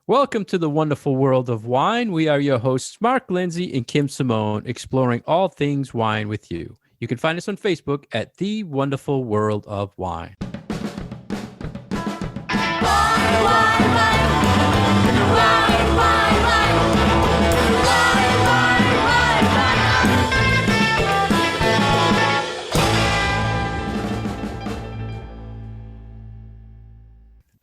Welcome to the wonderful world of wine. We are your hosts, Mark Lindsay and Kim Simone, exploring all things wine with you. You can find us on Facebook at The Wonderful World of Wine.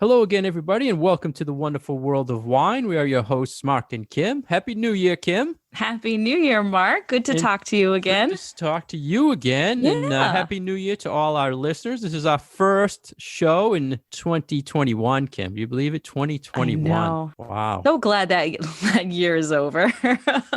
Hello again, everybody, and welcome to the wonderful world of wine. We are your hosts, Mark and Kim. Happy New Year, Kim. Happy New Year, Mark. Good to talk to you again. Good to talk to you again. Yeah. And Happy New Year to all our listeners. This is our first show in 2021, Kim. Do you believe it? 2021. I know. Wow. So glad that year is over.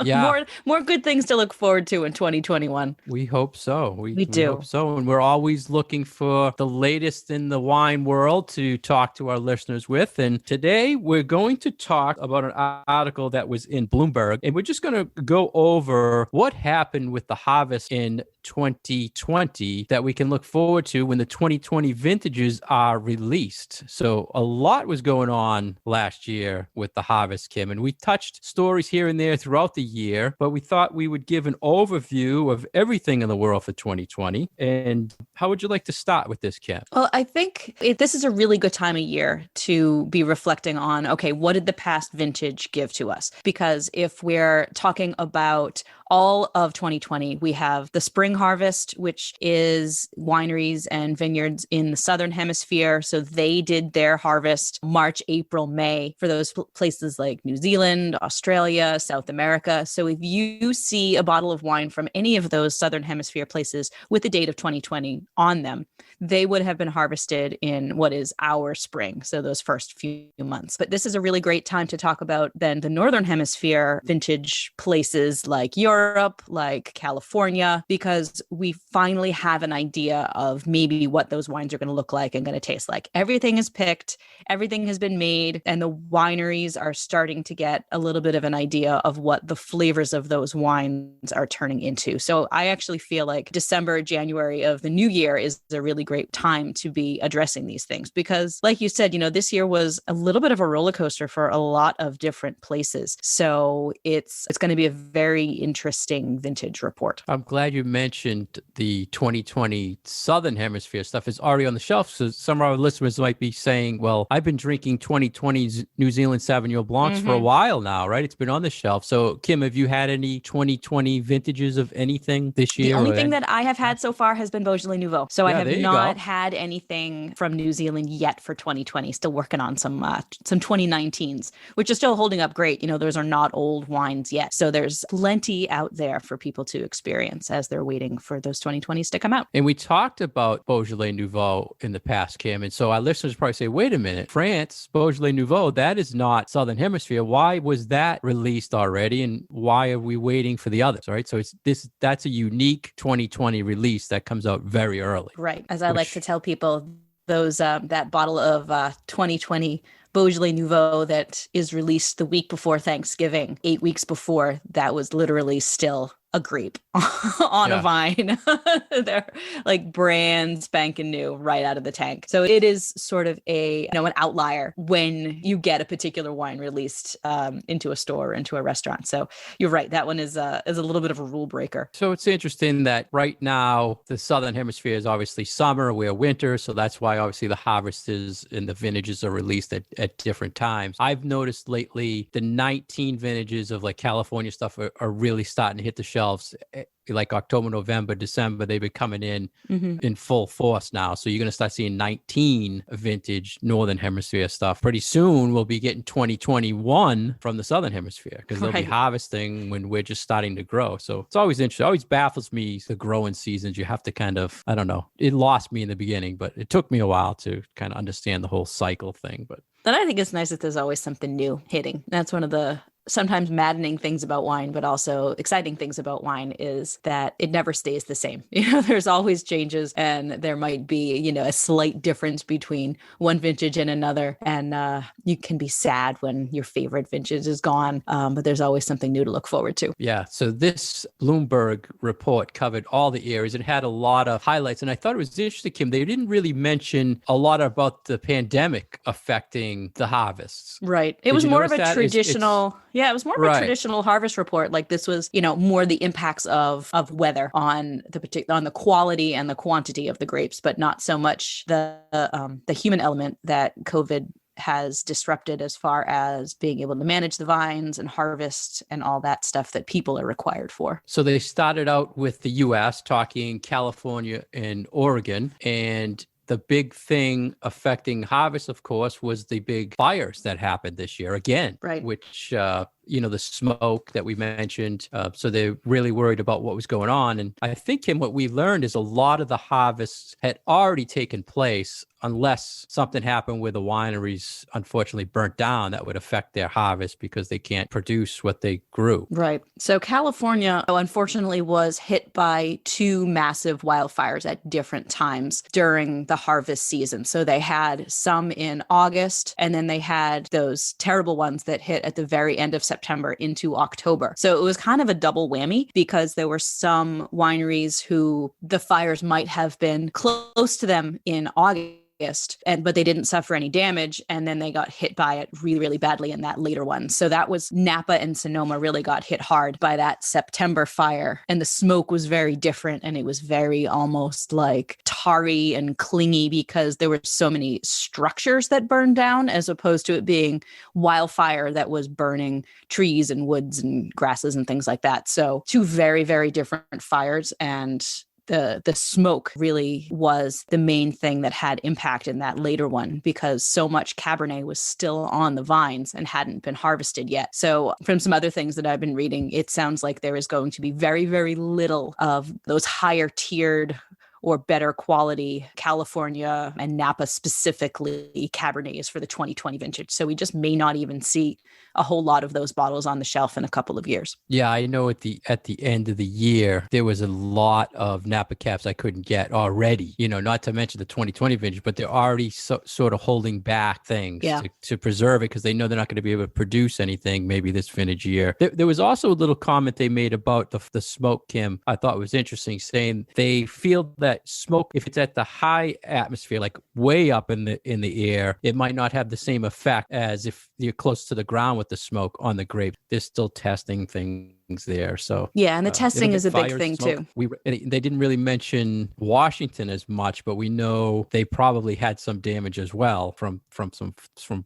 Yeah. More good things to look forward to in 2021. We hope so. We do. Hope so. And we're always looking for the latest in the wine world to talk to our listeners with. And today we're going to talk about an article that was in Bloomberg. And we're just going to go over what happened with the harvest in 2020 that we can look forward to when the 2020 vintages are released. So a lot was going on last year with the harvest, Kim, and we touched stories here and there throughout the year, but we thought we would give an overview of everything in the world for 2020. And how would you like to start with this, Kim? Well, I think this is a really good time of year to be reflecting on, okay, what did the past vintage give to us? Because if we're talking about all of 2020, we have the spring harvest, which is wineries and vineyards in the Southern Hemisphere. So they did their harvest March, April, May for those places like New Zealand, Australia, South America. So if you see a bottle of wine from any of those Southern Hemisphere places with the date of 2020 on them, they would have been harvested in what is our spring. So those first few months. But this is a really great time to talk about then the Northern Hemisphere vintage places like Europe, like California, because we finally have an idea of maybe what those wines are going to look like and going to taste like. Everything is picked, everything has been made, and the wineries are starting to get a little bit of an idea of what the flavors of those wines are turning into. So I actually feel like December, January of the new year is a really great time to be addressing these things because, like you said, this year was a little bit of a roller coaster for a lot of different places. So it's going to be a very interesting vintage report. I'm glad you mentioned the 2020 Southern Hemisphere stuff is already on the shelf. So some of our listeners might be saying, well, I've been drinking 2020's New Zealand Sauvignon Blancs for a while now, right? It's been on the shelf. So Kim, have you had any 2020 vintages of anything this year? The only thing that I have had so far has been Beaujolais Nouveau. So I have not had anything from New Zealand yet for 2020. Still working on some 2019s, which are still holding up great. Those are not old wines yet. So there's plenty out there for people to experience as they're waiting for those 2020s to come out. And we talked about Beaujolais Nouveau in the past, Kim. And so our listeners probably say, wait a minute, France, Beaujolais Nouveau, that is not Southern Hemisphere. Why was that released already? And why are we waiting for the others, right? So that's a unique 2020 release that comes out very early. Right. As I like to tell people, those that bottle of 2020 Beaujolais Nouveau that is released the week before Thanksgiving, 8 weeks before, that was literally still a grape on a vine. They're like brand spanking new right out of the tank. So it is sort of an outlier when you get a particular wine released into a store or into a restaurant. So you're right. That one is a little bit of a rule breaker. So it's interesting that right now the Southern Hemisphere is obviously summer, we're winter. So that's why obviously the harvest is and the vintages are released at different times. I've noticed lately the 19 vintages of like California stuff are really starting to hit the shelves. Like October, November, December, they've been coming in full force now. So you're going to start seeing 19 vintage Northern Hemisphere stuff. Pretty soon we'll be getting 2021 from the Southern Hemisphere because they'll be harvesting when we're just starting to grow. So it's always interesting. It always baffles me, the growing seasons. You have to kind of, I don't know, it lost me in the beginning, but it took me a while to kind of understand the whole cycle thing. But I think it's nice that there's always something new hitting. That's one of the sometimes maddening things about wine, but also exciting things about wine is that it never stays the same. There's always changes, and there might be, a slight difference between one vintage and another. And you can be sad when your favorite vintage is gone, but there's always something new to look forward to. Yeah. So this Bloomberg report covered all the areas. It had a lot of highlights. And I thought it was interesting, Kim. They didn't really mention a lot about the pandemic affecting the harvests. Right. It was more of a traditional, it was more of a traditional harvest report. Like this was, more the impacts of weather on the quality and the quantity of the grapes, but not so much the human element that COVID has disrupted as far as being able to manage the vines and harvest and all that stuff that people are required for. So they started out with the US, talking California and Oregon, and the big thing affecting harvest, of course, was the big fires that happened this year again, right? Which, the smoke that we mentioned. So they're really worried about what was going on. And I think, Kim, what we learned is a lot of the harvests had already taken place, unless something happened where the wineries unfortunately burnt down that would affect their harvest because they can't produce what they grew. Right. So California, unfortunately, was hit by two massive wildfires at different times during the harvest season. So they had some in August, and then they had those terrible ones that hit at the very end of September into October. So it was kind of a double whammy because there were some wineries who the fires might have been close to them in August, but they didn't suffer any damage, and then they got hit by it really, really badly in that later one. So that was Napa and Sonoma really got hit hard by that September fire, and the smoke was very different, and it was very almost like tarry and clingy because there were so many structures that burned down as opposed to it being wildfire that was burning trees and woods and grasses and things like that. So two very, very different fires, and the smoke really was the main thing that had impact in that later one because so much Cabernet was still on the vines and hadn't been harvested yet. So from some other things that I've been reading, it sounds like there is going to be very, very little of those higher tiered or better quality California and Napa specifically Cabernets for the 2020 vintage. So we just may not even see a whole lot of those bottles on the shelf in a couple of years. Yeah, I know at the end of the year, there was a lot of Napa Cabs I couldn't get already, not to mention the 2020 vintage, but they're already sort of holding back things to preserve it because they know they're not going to be able to produce anything maybe this vintage year. There was also a little comment they made about the smoke, Kim, I thought was interesting, saying they feel that smoke, if it's at the high atmosphere, like way up in the air, it might not have the same effect as if you're close to the ground with the smoke on the grape. They're still testing things there. So yeah, and the testing is a big thing too. They didn't really mention Washington as much, but we know they probably had some damage as well from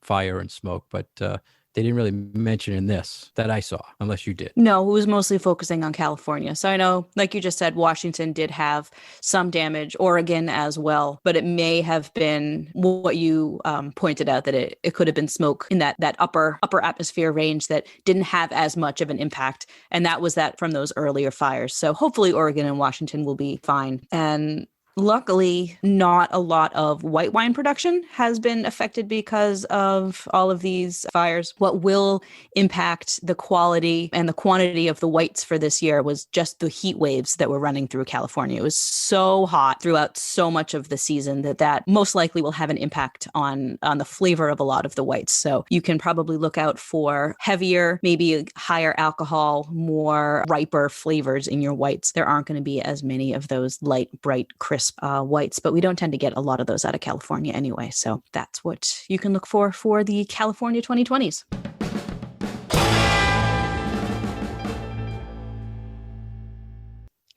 fire and smoke. But they didn't really mention in this that I saw, unless you did. No, it was mostly focusing on California. So I know, like you just said, Washington did have some damage, Oregon as well, but it may have been what you pointed out, that it could have been smoke in that upper atmosphere range that didn't have as much of an impact. And that was that from those earlier fires. So hopefully Oregon and Washington will be fine. And luckily, not a lot of white wine production has been affected because of all of these fires. What will impact the quality and the quantity of the whites for this year was just the heat waves that were running through California. It was so hot throughout so much of the season that most likely will have an impact on the flavor of a lot of the whites. So you can probably look out for heavier, maybe higher alcohol, more riper flavors in your whites. There aren't going to be as many of those light, bright, crisp whites, but we don't tend to get a lot of those out of California anyway. So that's what you can look for the California 2020s.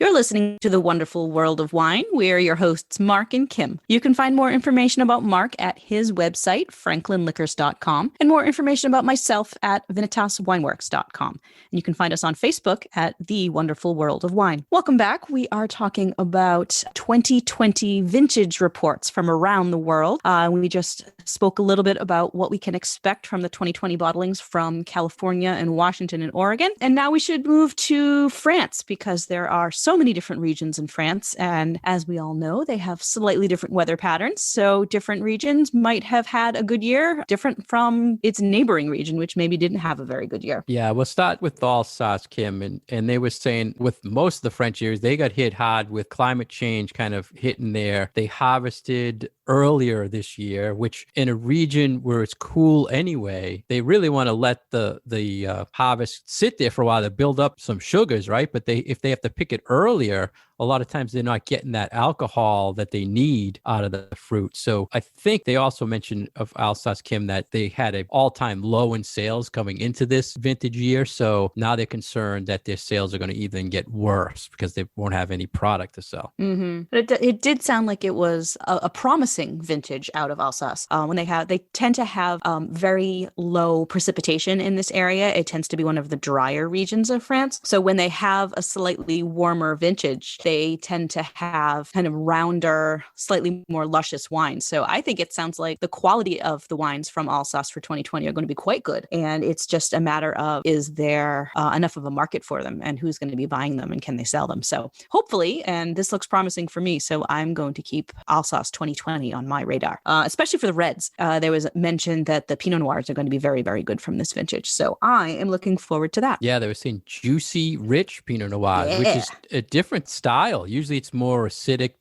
You're listening to The Wonderful World of Wine. We're your hosts, Mark and Kim. You can find more information about Mark at his website, franklinliquors.com, and more information about myself at vinitaswineworks.com. And you can find us on Facebook at The Wonderful World of Wine. Welcome back. We are talking about 2020 vintage reports from around the world. We just spoke a little bit about what we can expect from the 2020 bottlings from California and Washington and Oregon. And now we should move to France because there are so many many different regions in France. And as we all know, they have slightly different weather patterns. So different regions might have had a good year, different from its neighboring region, which maybe didn't have a very good year. Yeah, we'll start with Alsace, Kim. And they were saying with most of the French areas, they got hit hard with climate change kind of hitting there. They harvested earlier this year, which in a region where it's cool anyway, they really want to let the harvest sit there for a while to build up some sugars, right? But if they have to pick it earlier, a lot of times they're not getting that alcohol that they need out of the fruit. So I think they also mentioned of Alsace, Kim, that they had an all-time low in sales coming into this vintage year. So now they're concerned that their sales are going to even get worse because they won't have any product to sell. Mm-hmm. But it did sound like it was a promising vintage out of Alsace. When they tend to have very low precipitation in this area. It tends to be one of the drier regions of France. So when they have a slightly warmer vintage, they tend to have kind of rounder, slightly more luscious wines. So I think it sounds like the quality of the wines from Alsace for 2020 are going to be quite good. And it's just a matter of, is there enough of a market for them and who's going to be buying them and can they sell them? So hopefully, and this looks promising for me, so I'm going to keep Alsace 2020 on my radar, especially for the reds. There was mentioned that the Pinot Noirs are going to be very, very good from this vintage. So I am looking forward to that. Yeah, they were saying juicy, rich Pinot Noir, which is a different style. Usually it's more acidic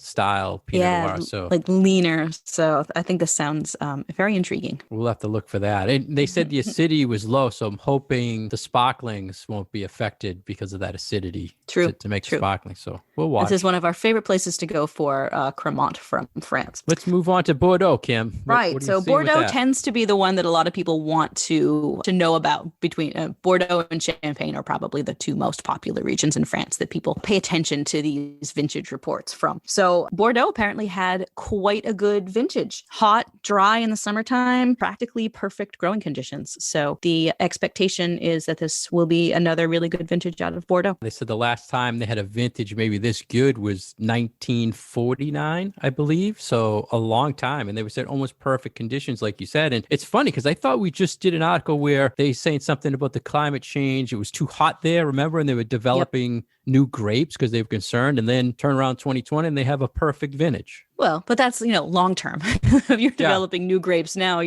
style Pinot Noir. So like leaner. So I think this sounds very intriguing. We'll have to look for that. And they said the acidity was low, so I'm hoping the sparklings won't be affected because of that acidity to make sparkling. So we'll watch. This is one of our favorite places to go for Cremant from France. Let's move on to Bordeaux, Kim. Right. So Bordeaux tends to be the one that a lot of people want to know about. Between Bordeaux and Champagne are probably the two most popular regions in France that people pay attention to these vintage reports from. So Bordeaux apparently had quite a good vintage. Hot, dry in the summertime, practically perfect growing conditions. So the expectation is that this will be another really good vintage out of Bordeaux. They said the last time they had a vintage maybe this good was 1949, I believe. So a long time. And they were said almost perfect conditions, like you said. And it's funny because I thought we just did an article where they saying something about the climate change. It was too hot there, remember? And they were developing new grapes because they were concerned, and then turn around 2020 and they have a perfect vintage. Well, but that's, long term. If you're developing new grapes now,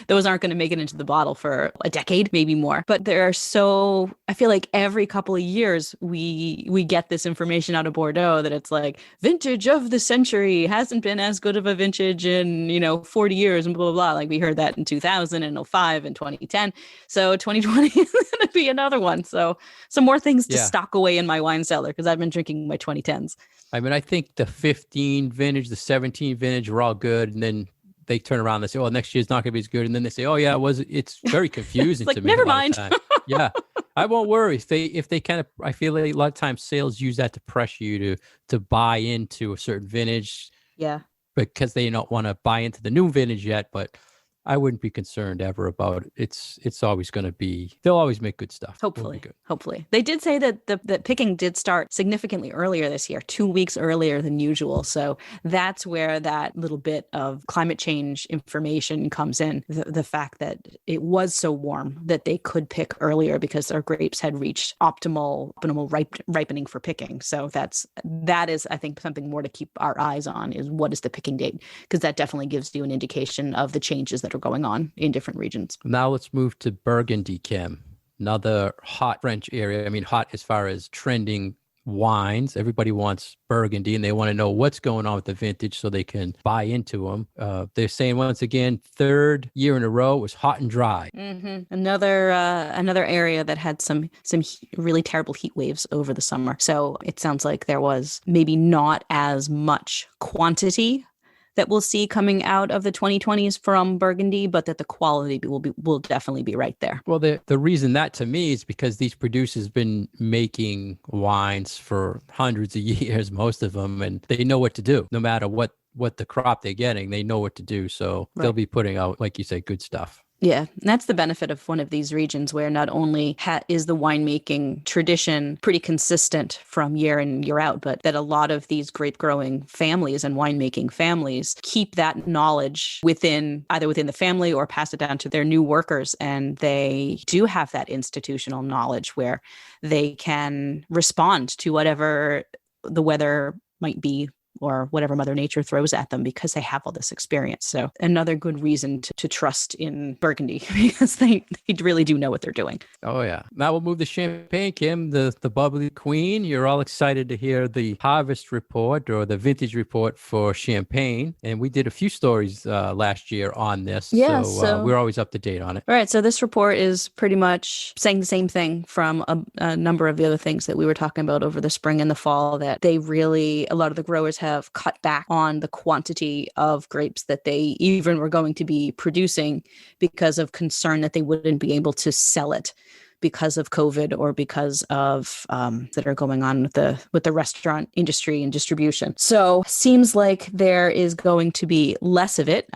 those aren't going to make it into the bottle for a decade, maybe more. But I feel like every couple of years we get this information out of Bordeaux that it's like vintage of the century, hasn't been as good of a vintage in, 40 years and blah, blah, blah. Like we heard that in 2000 and 2005 and 2010. So 2020 is going to be another one. So some more things to stock away in my wine cellar because I've been drinking my 2010s. I mean, I think the 15 vintage, the 17 vintage were all good. And then they turn around and they say, oh, next year's not going to be as good. And then they say, oh, yeah, it's very confusing to me. Never mind. Yeah, I won't worry. If they kind of, I feel like a lot of times sales use that to pressure you to buy into a certain vintage. Yeah. Because they don't want to buy into the new vintage yet. But I wouldn't be concerned ever about it. It's always going to be, they'll always make good stuff. Hopefully. They did say that the picking did start significantly earlier this year, 2 weeks earlier than usual. So that's where that little bit of climate change information comes in. The fact that it was so warm that they could pick earlier because their grapes had reached optimal ripening for picking. So that is, I think, something more to keep our eyes on is what is the picking date? Because that definitely gives you an indication of the changes that are going on in different regions. Now let's move to Burgundy, Kim. Another hot French area. I mean, hot as far as trending wines. Everybody wants Burgundy and they want to know what's going on with the vintage so they can buy into them. They're saying once again, third year in a row, it was hot and dry. Mm-hmm. Another area that had some really terrible heat waves over the summer. So it sounds like there was maybe not as much quantity that we'll see coming out of the 2020s from Burgundy, but that the quality will definitely be right there. Well, the reason that to me is because these producers have been making wines for hundreds of years, most of them, and they know what to do. No matter what the crop they're getting, they know what to do. So they'll be putting out, like you say, good stuff. Yeah, and that's the benefit of one of these regions where not only is the winemaking tradition pretty consistent from year in, year out, but that a lot of these grape growing families and winemaking families keep that knowledge either within the family or pass it down to their new workers. And they do have that institutional knowledge where they can respond to whatever the weather might be or whatever Mother Nature throws at them because they have all this experience. So another good reason to trust in Burgundy because they really do know what they're doing. Oh, yeah. Now we'll move to Champagne, Kim, the bubbly queen. You're all excited to hear the harvest report or the vintage report for Champagne. And we did a few stories last year on this. Yeah, so we're always up to date on it. All right. So this report is pretty much saying the same thing from a number of the other things that we were talking about over the spring and the fall, that a lot of the growers have cut back on the quantity of grapes that they even were going to be producing because of concern that they wouldn't be able to sell it because of COVID or because of that are going on with the restaurant industry and distribution. So seems like there is going to be less of it.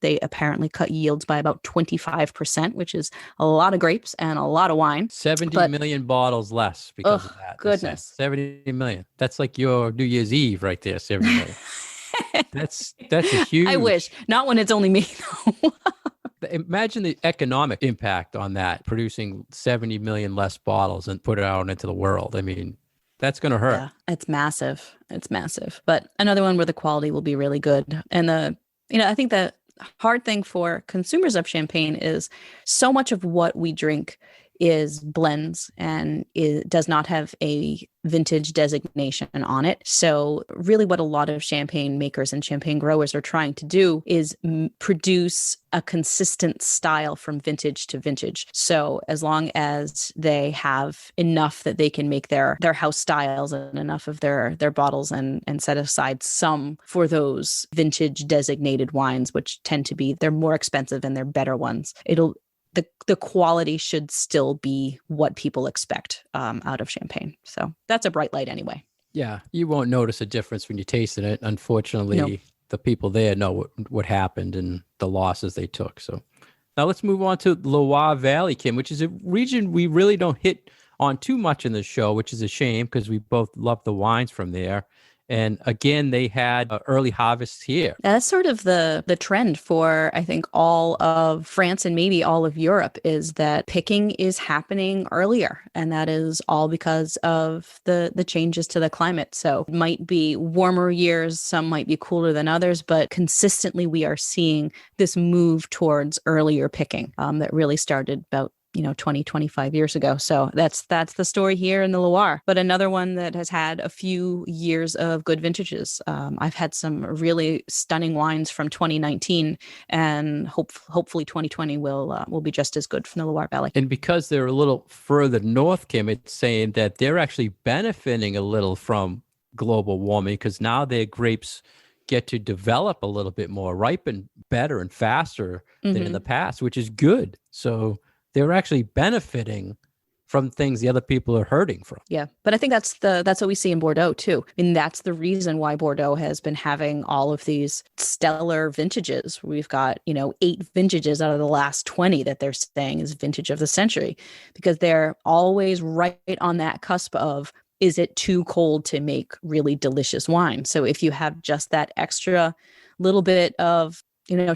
They apparently cut yields by about 25%, which is a lot of grapes and a lot of wine. 70 million bottles less because of that. Goodness. 70 million. That's like your New Year's Eve right there, 70 million. That's a huge. I wish. Not when it's only me, though. Imagine the economic impact on that, producing 70 million less bottles and put it out into the world. I mean, that's going to hurt. Yeah, it's massive. It's massive. But another one where the quality will be really good. And I think the hard thing for consumers of champagne is so much of what we drink is blends and it does not have a vintage designation on it. So really what a lot of champagne makers and champagne growers are trying to do is produce a consistent style from vintage to vintage. So as long as they have enough that they can make their house styles and enough of their bottles and set aside some for those vintage designated wines, which tend to be, they're more expensive and they're better ones. The quality should still be what people expect out of champagne. So that's a bright light anyway. Yeah, you won't notice a difference when you taste it. Unfortunately, The people there know what happened and the losses they took. So now let's move on to Loire Valley, Kim, which is a region we really don't hit on too much in the show, which is a shame because we both love the wines from there. And again, they had early harvests here. That's sort of the trend for, I think, all of France and maybe all of Europe is that picking is happening earlier. And that is all because of the changes to the climate. So it might be warmer years, some might be cooler than others, but consistently we are seeing this move towards earlier picking that really started about 20, 25 years ago. So that's the story here in the Loire. But another one that has had a few years of good vintages. I've had some really stunning wines from 2019, and hopefully 2020 will be just as good from the Loire Valley. And because they're a little further north, Kim, it's saying that they're actually benefiting a little from global warming because now their grapes get to develop a little bit more, ripen better and faster than in the past, which is good. So they're actually benefiting from things the other people are hurting from. Yeah. But I think that's what we see in Bordeaux too. I mean, that's the reason why Bordeaux has been having all of these stellar vintages. We've got, 8 vintages out of the last 20 that they're saying is vintage of the century, because they're always right on that cusp of, is it too cold to make really delicious wine? So if you have just that extra little bit of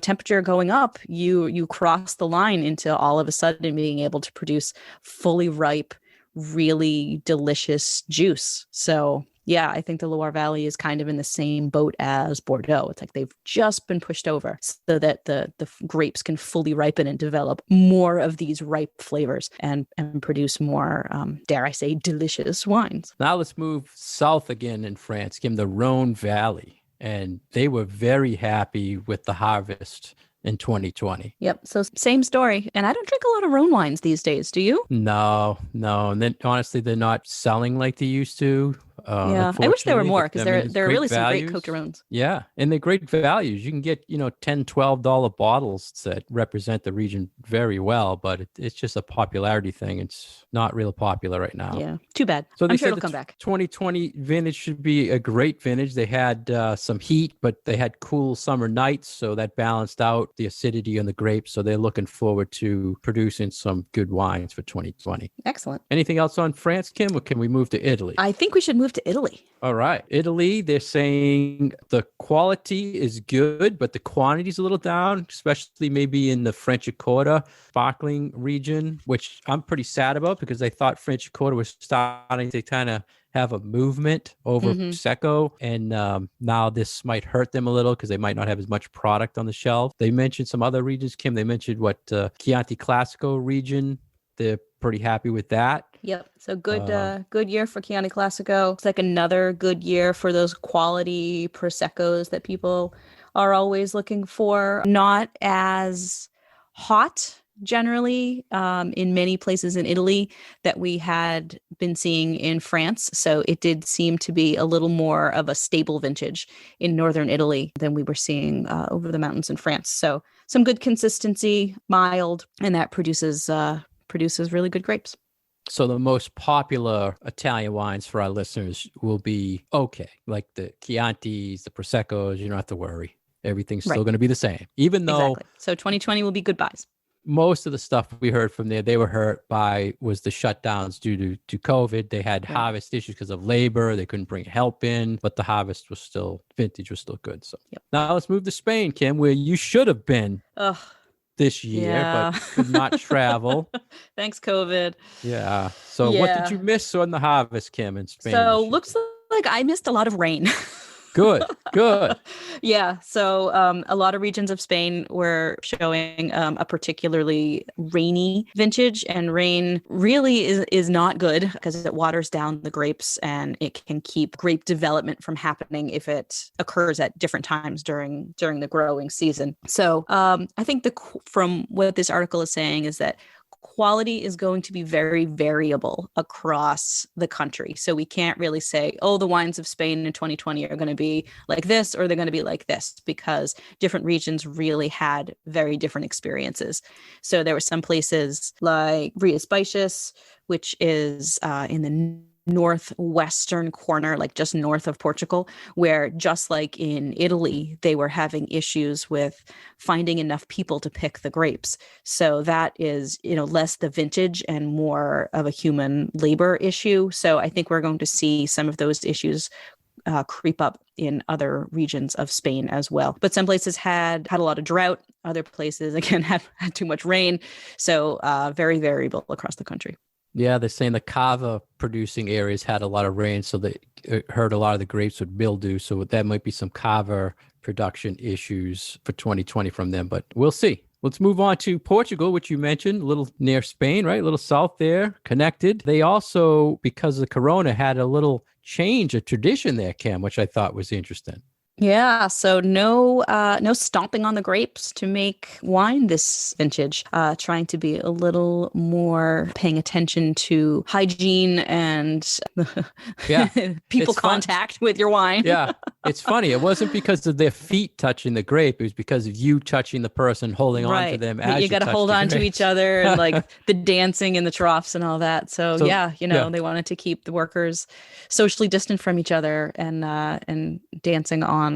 temperature going up, you cross the line into all of a sudden being able to produce fully ripe, really delicious juice. So yeah, I think the Loire Valley is kind of in the same boat as Bordeaux. It's like they've just been pushed over so that the grapes can fully ripen and develop more of these ripe flavors and produce more, dare I say, delicious wines. Now let's move south again in France, Kim, the Rhone Valley. And they were very happy with the harvest in 2020. Yep. So same story. And I don't drink a lot of Rhone wines these days. Do you? No. And then honestly, they're not selling like they used to. Yeah, I wish there were unfortunately, more but because I mean, it's there are great really some great values. Coterones. Yeah, and they're great values. You can get, $10, $12 bottles that represent the region very well, but it's just a popularity thing. It's not real popular right now. Yeah, too bad. So they I'm sure said it'll the come back. 2020 vintage should be a great vintage. They had some heat, but they had cool summer nights, so that balanced out the acidity on the grapes. So they're looking forward to producing some good wines for 2020. Excellent. Anything else on France, Kim, or can we move to Italy? I think we should move to Italy. All right. Italy, they're saying the quality is good, but the quantity is a little down, especially maybe in the Franciacorta sparkling region, which I'm pretty sad about because I thought Franciacorta was starting to kind of have a movement over Prosecco. And now this might hurt them a little because they might not have as much product on the shelf. They mentioned some other regions, Kim. They mentioned Chianti Classico region. They're pretty happy with that. Yep. So good year for Chianti Classico. It's like another good year for those quality Proseccos that people are always looking for. Not as hot generally in many places in Italy that we had been seeing in France. So it did seem to be a little more of a stable vintage in northern Italy than we were seeing over the mountains in France. So some good consistency, mild, and that produces really good grapes. So the most popular Italian wines for our listeners will be okay, like the Chiantis, the Proseccos. You don't have to worry. Everything's still going to be the same, even though exactly. So 2020 will be goodbyes. Most of the stuff we heard from there, they were hurt by was the shutdowns due to COVID. They had harvest issues because of labor. They couldn't bring help in, but the harvest was still, vintage was still good. So now let's move to Spain, Kim, where you should have been. This year, but could not travel. Thanks, COVID. Yeah. So what did you miss on the harvest, Kim, in Spain? So looks like I missed a lot of rain. Good. Yeah. So a lot of regions of Spain were showing a particularly rainy vintage, and rain really is not good because it waters down the grapes and it can keep grape development from happening if it occurs at different times during the growing season. So I think from what this article is saying is that quality is going to be very variable across the country. So we can't really say, oh, the wines of Spain in 2020 are going to be like this or they're going to be like this, because different regions really had very different experiences. So there were some places like Rias Baixas, which is in the northwestern corner, like just north of Portugal, where just like in Italy, they were having issues with finding enough people to pick the grapes. So that is, less the vintage and more of a human labor issue. So I think we're going to see some of those issues creep up in other regions of Spain as well. But some places had a lot of drought. Other places, again, had too much rain. So very variable across the country. Yeah, they're saying the cava producing areas had a lot of rain, so they hurt a lot of the grapes with mildew. So that might be some cava production issues for 2020 from them, but we'll see. Let's move on to Portugal, which you mentioned, a little near Spain, right? A little south there, connected. They also, because of Corona, had a little change of tradition there, Cam, which I thought was interesting. Yeah, so no stomping on the grapes to make wine this vintage. Trying to be a little more paying attention to hygiene and people contact with your wine. Yeah, it's funny. It wasn't because of their feet touching the grape. It was because of you touching the person, holding on to them. As you got to hold on to each other, and like the dancing in the troughs and all that. So they wanted to keep the workers socially distant from each other, and dancing on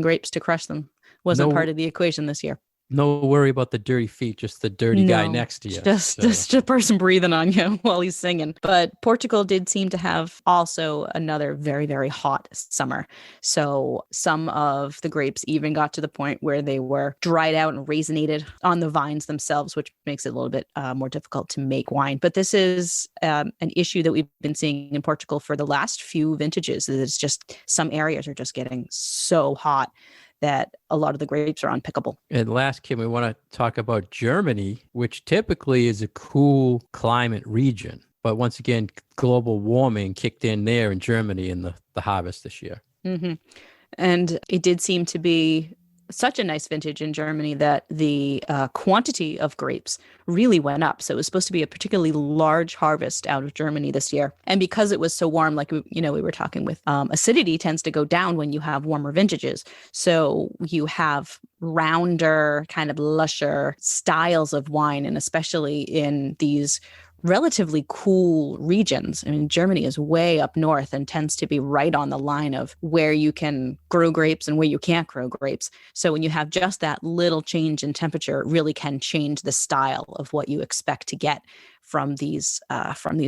grapes to crush them wasn't part of the equation this year. No worry about the dirty feet, just the dirty guy next to you. Just a person breathing on you while he's singing. But Portugal did seem to have also another very, very hot summer. So some of the grapes even got to the point where they were dried out and raisinated on the vines themselves, which makes it a little bit more difficult to make wine. But this is an issue that we've been seeing in Portugal for the last few vintages. It's just some areas are just getting so hot that a lot of the grapes are unpickable. And last, Kim, we want to talk about Germany, which typically is a cool climate region. But once again, global warming kicked in there in Germany in the harvest this year. Mm-hmm. And it did seem to be such a nice vintage in Germany that the quantity of grapes really went up. So it was supposed to be a particularly large harvest out of Germany this year. And because it was so warm, like, we were talking with, acidity tends to go down when you have warmer vintages. So you have rounder, kind of lusher styles of wine, and especially in these relatively cool regions. I mean, Germany is way up north and tends to be right on the line of where you can grow grapes and where you can't grow grapes. So when you have just that little change in temperature, it really can change the style of what you expect to get from these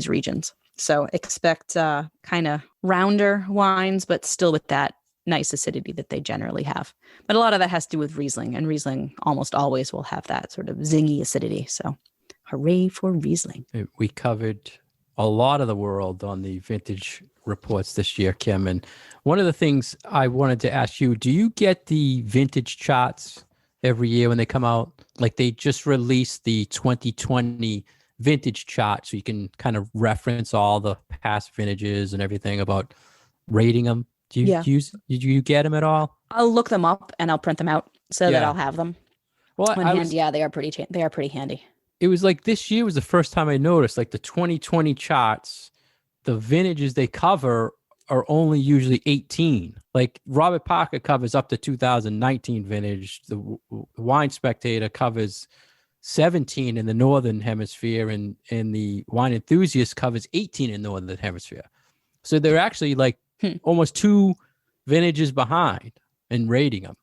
regions. So expect kind of rounder wines, but still with that nice acidity that they generally have. But a lot of that has to do with Riesling, and Riesling almost always will have that sort of zingy acidity. So hooray for Riesling. We covered a lot of the world on the vintage reports this year, Kim. And one of the things I wanted to ask you, do you get the vintage charts every year when they come out? Like, they just released the 2020 vintage chart, so you can kind of reference all the past vintages and everything about rating them. Do you get them at all? I'll look them up and I'll print them out so that I'll have them. Well, they are pretty handy. It was like this year was the first time I noticed, like, the 2020 charts, the vintages they cover are only usually 18. Like, Robert Parker covers up to 2019 vintage. The Wine Spectator covers 17 in the Northern Hemisphere, and the Wine Enthusiast covers 18 in the Northern Hemisphere. So they're actually like almost 2 vintages behind in rating them.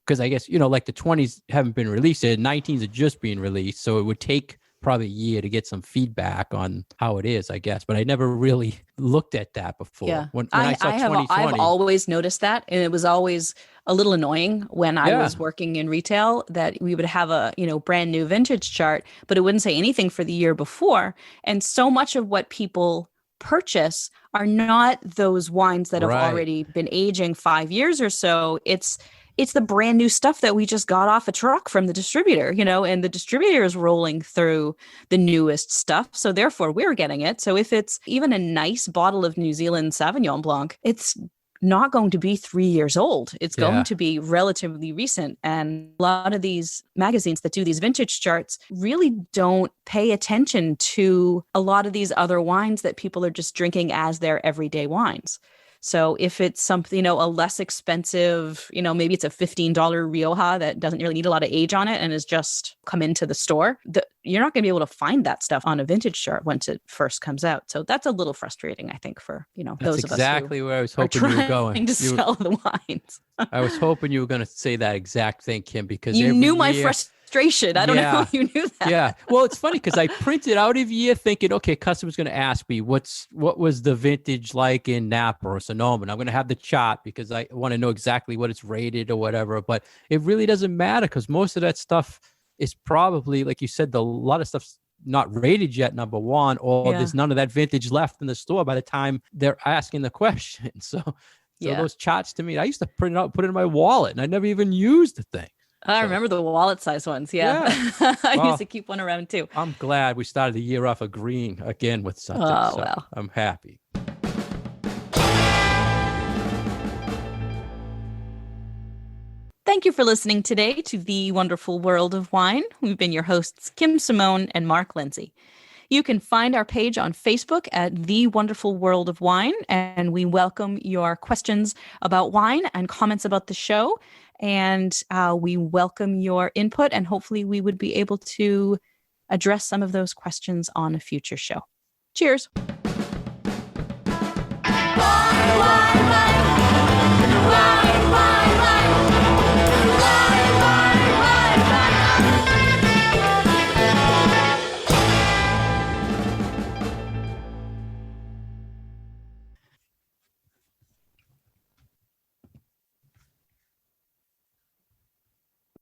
Because I guess, like, the 20s haven't been released, the 19s are just being released. So it would take probably a year to get some feedback on how it is, I guess. But I never really looked at that before. Yeah. When I saw 2020. I've always noticed that. And it was always a little annoying when I was working in retail that we would have a, brand new vintage chart, but it wouldn't say anything for the year before. And so much of what people purchase are not those wines that have already been aging 5 years or so. It's the brand new stuff that we just got off a truck from the distributor, and the distributor is rolling through the newest stuff. So therefore we're getting it. So if it's even a nice bottle of New Zealand Sauvignon Blanc, it's not going to be 3 years old. It's going to be relatively recent. And a lot of these magazines that do these vintage charts really don't pay attention to a lot of these other wines that people are just drinking as their everyday wines. So if it's something, a less expensive, maybe it's a $15 Rioja that doesn't really need a lot of age on it and has just come into the store, you're not going to be able to find that stuff on a vintage chart once it first comes out. So that's a little frustrating, I think, for, those of us. That's exactly where I was hoping you were going. Trying to sell the wines. I was hoping you were going to say that exact thing, Kim, because you knew my frustration. I don't know if you knew that. Yeah. Well, it's funny because I printed out every year thinking, okay, customer's going to ask me what was the vintage like in Napa or Sonoma. And I'm going to have the chart because I want to know exactly what it's rated or whatever. But it really doesn't matter because most of that stuff is probably, like you said, a lot of stuff's not rated yet, number one, or there's none of that vintage left in the store by the time they're asking the question. So those charts, to me, I used to print it out, put it in my wallet, and I never even used the thing. I remember the wallet size ones. Yeah. I used to keep one around too. I'm glad we started the year off agreeing again with something. Oh, well. I'm happy. Thank you for listening today to The Wonderful World of Wine. We've been your hosts, Kim Simone and Mark Lindsay. You can find our page on Facebook at The Wonderful World of Wine, and we welcome your questions about wine and comments about the show. And we welcome your input, and hopefully we would be able to address some of those questions on a future show. Cheers.